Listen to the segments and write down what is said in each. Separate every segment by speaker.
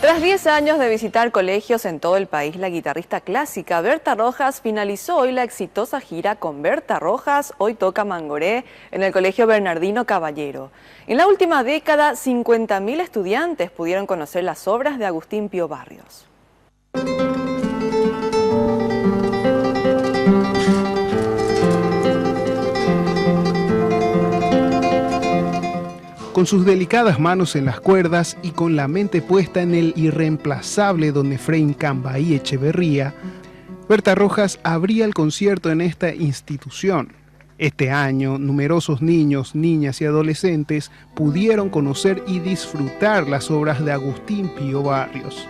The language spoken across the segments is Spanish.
Speaker 1: Tras 10 años de visitar colegios en todo el país, la guitarrista clásica Berta Rojas finalizó hoy la exitosa gira con Berta Rojas, Hoy Toca Mangoré, en el Colegio Bernardino Caballero. En la última década, 50.000 estudiantes pudieron conocer las obras de Agustín Pío Barrios.
Speaker 2: Con sus delicadas manos en las cuerdas y con la mente puesta en el irreemplazable don Efraín Cambaí Echeverría, Berta Rojas abría el concierto en esta institución. Este año, numerosos niños, niñas y adolescentes pudieron conocer y disfrutar las obras de Agustín Pío Barrios.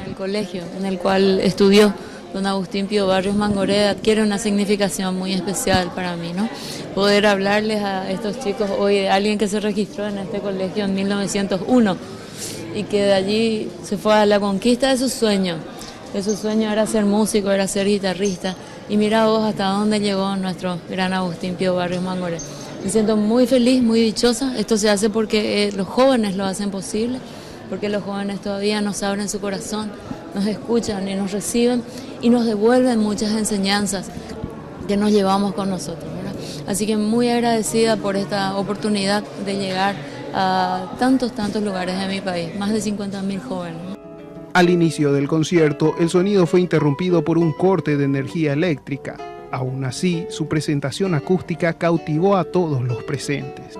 Speaker 3: En el colegio en el cual estudió don Agustín Pío Barrios Mangoré adquiere una significación muy especial para mí, ¿no? Poder hablarles a estos chicos hoy de alguien que se registró en este colegio en 1901 y que de allí se fue a la conquista de sus sueños. Que su sueño era ser músico, era ser guitarrista. Y mira vos hasta dónde llegó nuestro gran Agustín Pío Barrios Mangoré. Me siento muy feliz, muy dichosa. Esto se hace porque los jóvenes lo hacen posible, porque los jóvenes todavía nos abren su corazón, nos escuchan y nos reciben y nos devuelven muchas enseñanzas que nos llevamos con nosotros, ¿verdad? Así que muy agradecida por esta oportunidad de llegar a tantos lugares de mi país, más de 50.000 jóvenes.
Speaker 2: Al inicio del concierto, el sonido fue interrumpido por un corte de energía eléctrica. Aún así, su presentación acústica cautivó a todos los presentes.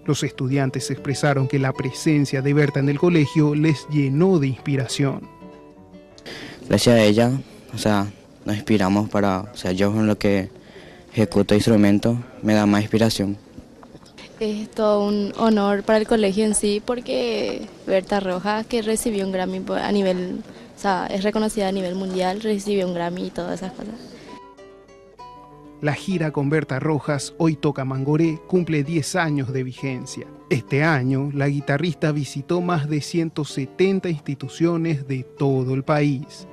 Speaker 2: Los estudiantes expresaron que la presencia de Berta en el colegio les llenó de inspiración.
Speaker 4: Gracias a ella, nos inspiramos yo en lo que ejecuto instrumentos me da más inspiración.
Speaker 5: Es todo un honor para el colegio en sí porque Berta Rojas, que recibió un Grammy a nivel, es reconocida a nivel mundial, recibió un Grammy y todas esas cosas.
Speaker 2: La gira con Berta Rojas, Hoy Toca Mangoré, cumple 10 años de vigencia. Este año, la guitarrista visitó más de 170 instituciones de todo el país.